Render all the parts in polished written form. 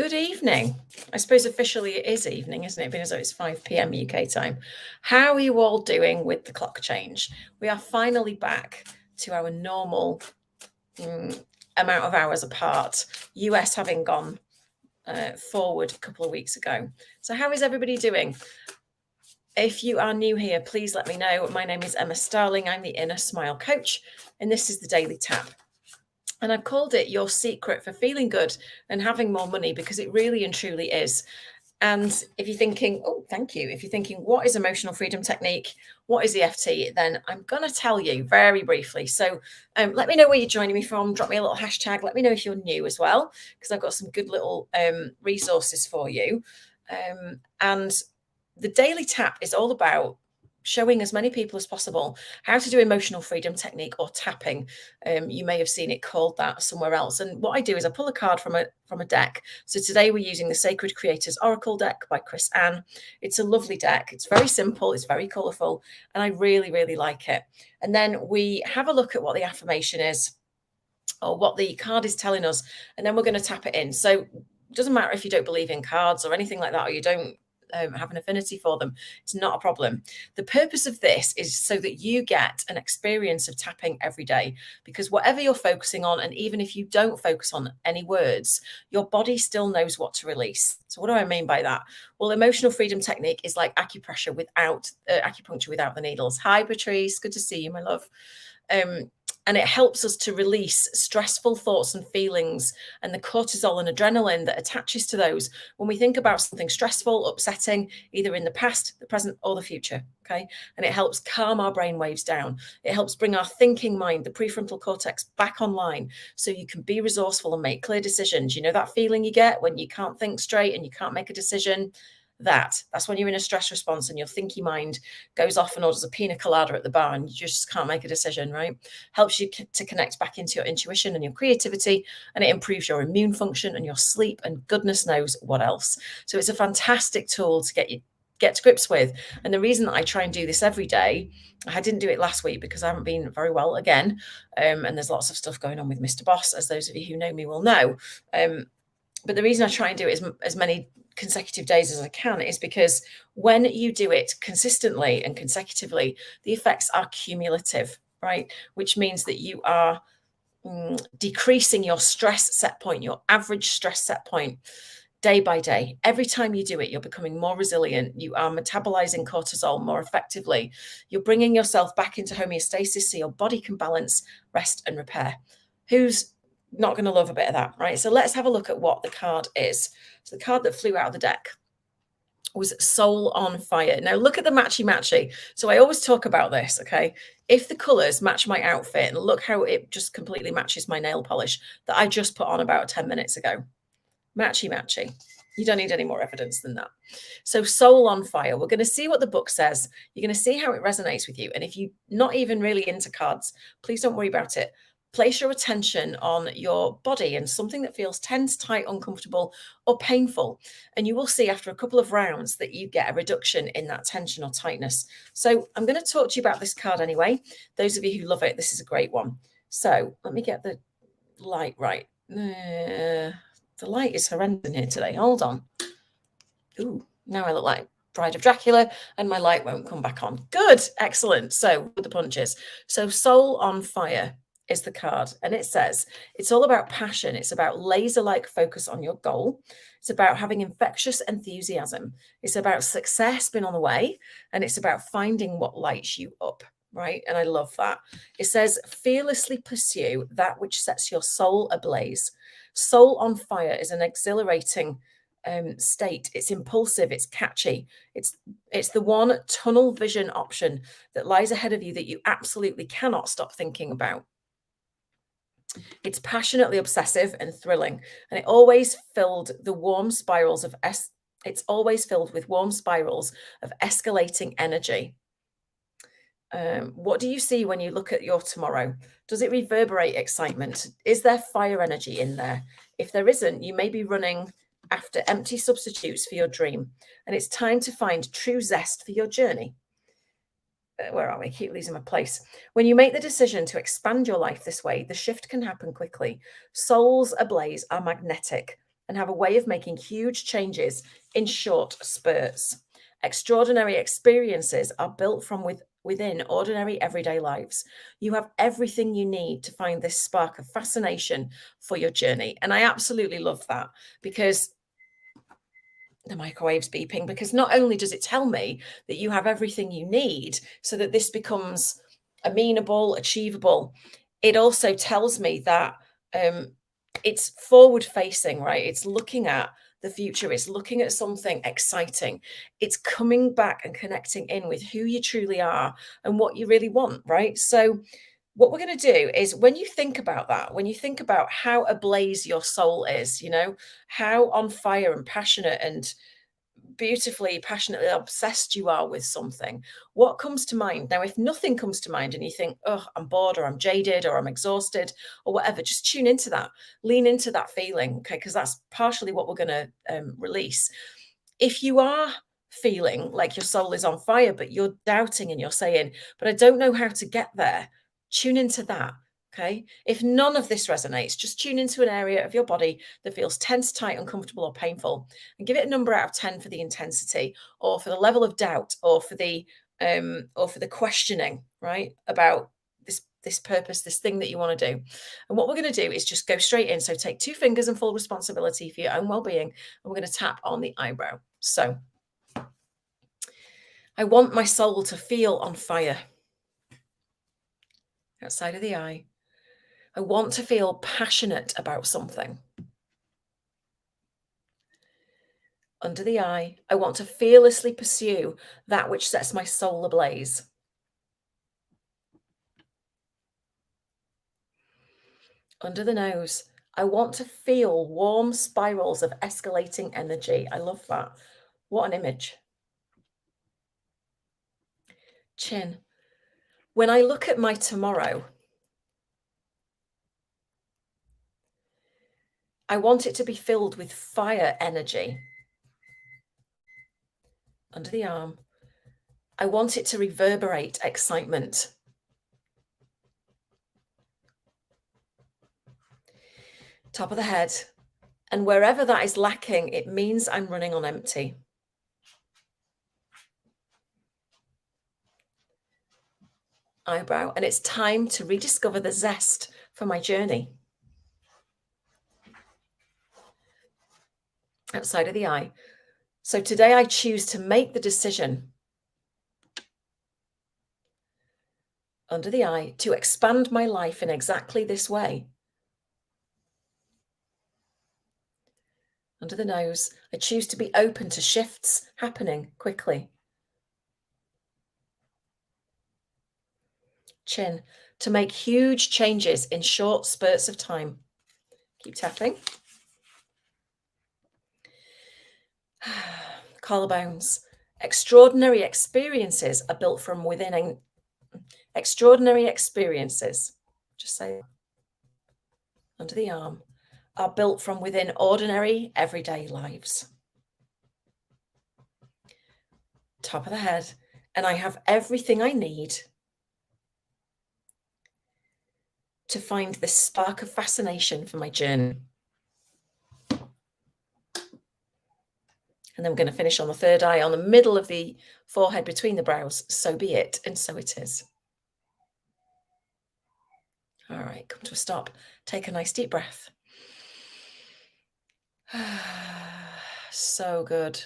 Good evening. I suppose officially it is evening, isn't it? Being as though it's 5 p.m. UK time. How are you all doing with the clock change? We are finally back to our normal amount of hours apart, US having gone forward a couple of weeks ago. So, how is everybody doing? If you are new here, please let me know. My name is Emma Starling. I'm the Inner Smile Coach, and this is the Daily Tap. And I've called it your secret for feeling good and having more money because it really and truly is. And if you're thinking, oh, thank you. If you're thinking, what is emotional freedom technique? What is EFT? Then I'm going to tell you very briefly. So let me know where you're joining me from. Drop me a little hashtag. Let me know if you're new as well, because I've got some good little resources for you. And the Daily Tap is all about showing as many people as possible how to do emotional freedom technique or tapping. You may have seen it called that somewhere else. And what I do is I pull a card from a deck. So today we're using the Sacred Creators Oracle deck by Chris Ann. It's a lovely deck. It's very simple. It's very colourful. And I really, really like it. And then we have a look at what the affirmation is or what the card is telling us. And then we're going to tap it in. So it doesn't matter if you don't believe in cards or anything like that, or you don't have an affinity for them. It's not a problem. The purpose of this is so that you get an experience of tapping every day, because whatever you're focusing on, and even if you don't focus on any words, your body still knows what to release. So what do I mean by that? Well, emotional freedom technique is like acupuncture without the needles. Hi, Patrice. Good to see you, my love. And it helps us to release stressful thoughts and feelings and the cortisol and adrenaline that attaches to those when we think about something stressful, upsetting, either in the past, the present, or the future. Okay. And it helps calm our brain waves down. It helps bring our thinking mind, the prefrontal cortex, back online so you can be resourceful and make clear decisions. You know that feeling you get when you can't think straight and you can't make a decision? That's when you're in a stress response and your thinky mind goes off and orders a pina colada at the bar and you just can't make a decision, right? Helps you to connect back into your intuition and your creativity, and it improves your immune function and your sleep and goodness knows what else. So it's a fantastic tool to get to grips with. And the reason that I try and do this every day, I didn't do it last week because I haven't been very well again. And there's lots of stuff going on with Mr. Boss, as those of you who know me will know. But the reason I try and do it as many consecutive days as I can is because when you do it consistently and consecutively, the effects are cumulative, right? Which means that you are decreasing your stress set point, your average stress set point, day by day. Every time you do it, you're becoming more resilient. You are metabolizing cortisol more effectively. You're bringing yourself back into homeostasis so your body can balance, rest, and repair. Who's not going to love a bit of that, right? So let's have a look at what the card is. So the card that flew out of the deck was Soul on Fire. Now look at the matchy. So I always talk about this, okay? If the colors match my outfit, and look how it just completely matches my nail polish that I just put on about 10 minutes ago. Matchy. You don't need any more evidence than that. So Soul on Fire, we're going to see what the book says. You're going to see how it resonates with you. And if you're not even really into cards, please don't worry about it. Place your attention on your body and something that feels tense, tight, uncomfortable, or painful. And you will see after a couple of rounds that you get a reduction in that tension or tightness. So I'm going to talk to you about this card anyway. Those of you who love it, this is a great one. So let me get the light right. The light is horrendous in here today. Hold on. Ooh, now I look like Bride of Dracula and my light won't come back on. Good. Excellent. So with the punches. So Soul on Fire is the card, and it says it's all about passion. It's about laser-like focus on your goal. It's about having infectious enthusiasm. It's about success being on the way, and it's about finding what lights you up, right? And I love that. It says fearlessly pursue that which sets your soul ablaze. Soul on Fire is an exhilarating state. It's impulsive, it's catchy, it's the one tunnel vision option that lies ahead of you that you absolutely cannot stop thinking about. It's passionately obsessive and thrilling, and it's always filled with warm spirals of escalating energy. What do you see when you look at your tomorrow? Does it reverberate excitement? Is there fire energy in there? If there isn't, you may be running after empty substitutes for your dream, and it's time to find true zest for your journey. Where are we? I keep losing my place. When you make the decision to expand your life this way, the shift can happen quickly. Souls ablaze are magnetic, and have a way of making huge changes in short spurts. Extraordinary experiences are built from within ordinary everyday lives. You have everything you need to find this spark of fascination for your journey. And I absolutely love that, because the microwave's beeping, because not only does it tell me that you have everything you need so that this becomes amenable, achievable, it also tells me that it's forward facing, right? It's looking at the future, it's looking at something exciting, it's coming back and connecting in with who you truly are and what you really want, right? So what we're going to do is, when you think about that, when you think about how ablaze your soul is, how on fire and passionate and beautifully, passionately obsessed you are with something, what comes to mind? Now, if nothing comes to mind and you think, oh, I'm bored, or I'm jaded, or I'm exhausted, or whatever, just tune into that, lean into that feeling, okay? Because that's partially what we're going to release. If you are feeling like your soul is on fire, but you're doubting and you're saying, but I don't know how to get there, tune into that. Okay. If none of this resonates, just tune into an area of your body that feels tense, tight, uncomfortable, or painful, and give it a number out of 10 for the intensity, or for the level of doubt, or for the questioning, right? About this purpose, this thing that you want to do. And what we're going to do is just go straight in. So take 2 fingers and full responsibility for your own well-being, and we're going to tap on the eyebrow. So I want my soul to feel on fire. Outside of the eye. I want to feel passionate about something. Under the eye, I want to fearlessly pursue that which sets my soul ablaze. Under the nose, I want to feel warm spirals of escalating energy. I love that. What an image. Chin. When I look at my tomorrow, I want it to be filled with fire energy. Under the arm, I want it to reverberate excitement. Top of the head, and wherever that is lacking, it means I'm running on empty. Eyebrow, and it's time to rediscover the zest for my journey. Outside of the eye. So today I choose to make the decision, under the eye, to expand my life in exactly this way. Under the nose, I choose to be open to shifts happening quickly. Chin, to make huge changes in short spurts of time. Keep tapping. Collarbones. Extraordinary experiences are built from within. Extraordinary experiences, just say that. Under the arm, are built from within ordinary everyday lives. Top of the head, and I have everything I need to find this spark of fascination for my journey. And then we're going to finish on the third eye, on the middle of the forehead between the brows. So be it, and so it is. All right, come to a stop. Take a nice deep breath. So good.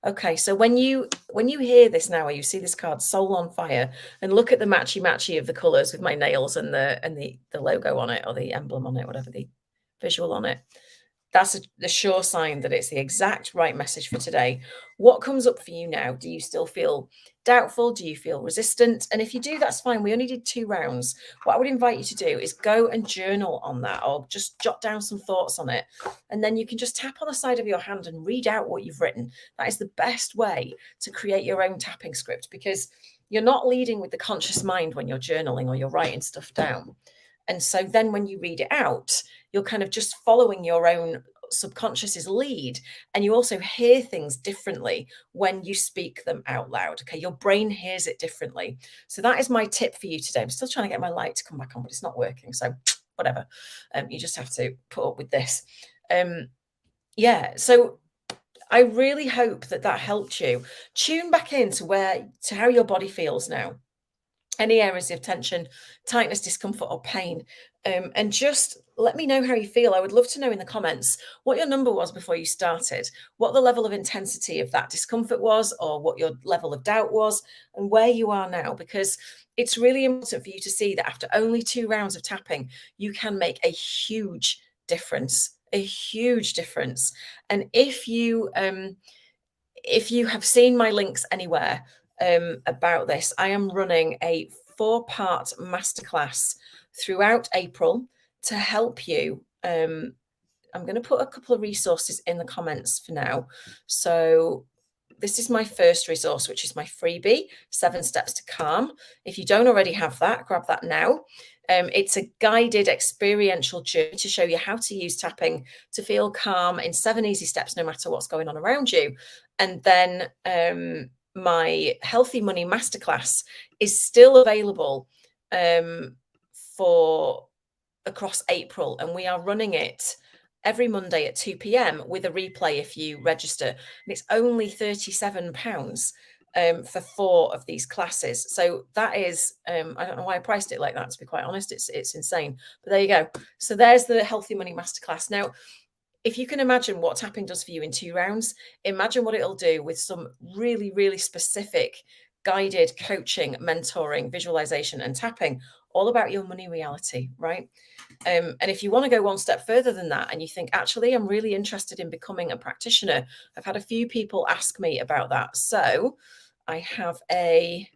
Okay, so when you hear this now, or you see this card, Soul on Fire, and look at the matchy of the colours with my nails and the logo on it, or the emblem on it, whatever the visual on it, that's the sure sign that it's the exact right message for today. What comes up for you now? Do you still feel doubtful? Do you feel resistant? And if you do, that's fine. We only did 2 rounds. What I would invite you to do is go and journal on that, or just jot down some thoughts on it. And then you can just tap on the side of your hand and read out what you've written. That is the best way to create your own tapping script, because you're not leading with the conscious mind when you're journaling or you're writing stuff down. And so then when you read it out, you're kind of just following your own subconscious's lead, and you also hear things differently when you speak them out loud. Okay, your brain hears it differently. So that is my tip for you today. I'm still trying to get my light to come back on, but it's not working, so whatever. You just have to put up with this. Yeah. So I really hope that that helped you. Tune back into to how your body feels now. Any areas of tension, tightness, discomfort, or pain. And just let me know how you feel. I would love to know in the comments what your number was before you started, what the level of intensity of that discomfort was, or what your level of doubt was, and where you are now, because it's really important for you to see that after only 2 rounds of tapping, you can make a huge difference, a huge difference. And if you have seen my links anywhere about this, I am running a 4-part masterclass throughout April to help you. I'm going to put a couple of resources in the comments for now. So this is my first resource, which is my freebie, 7 Steps to Calm. If you don't already have that, grab that now. It's a guided experiential journey to show you how to use tapping to feel calm in 7 easy steps, no matter what's going on around you. And then my Healthy Money Masterclass is still available for across April, and we are running it every Monday at 2 p.m. with a replay if you register. And it's only £37 for 4 of these classes. So that is, I don't know why I priced it like that, to be quite honest. It's insane. But there you go. So there's the Healthy Money Masterclass. Now, if you can imagine what tapping does for you in 2 rounds, imagine what it'll do with some really, really specific guided coaching, mentoring, visualization, and tapping, all about your money reality, right? And if you want to go one step further than that, and you think, actually, I'm really interested in becoming a practitioner, I've had a few people ask me about that. So I have a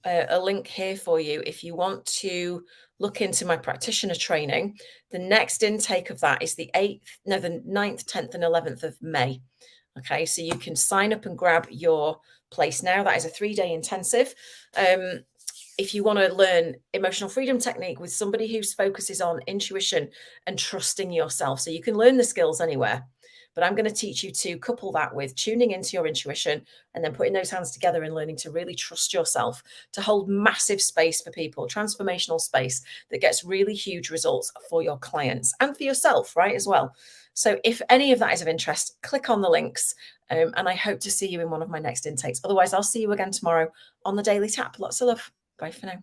link here for you if you want to look into my practitioner training. The next intake of that is the 9th, 10th, and 11th of May. Okay, so you can sign up and grab your place now. That is a 3-day intensive. If you want to learn emotional freedom technique with somebody who focuses on intuition and trusting yourself, so you can learn the skills anywhere. But I'm going to teach you to couple that with tuning into your intuition and then putting those hands together and learning to really trust yourself to hold massive space for people, transformational space that gets really huge results for your clients and for yourself, right, as well. So if any of that is of interest, click on the links, and I hope to see you in one of my next intakes. Otherwise, I'll see you again tomorrow on the Daily Tap. Lots of love. Bye for now.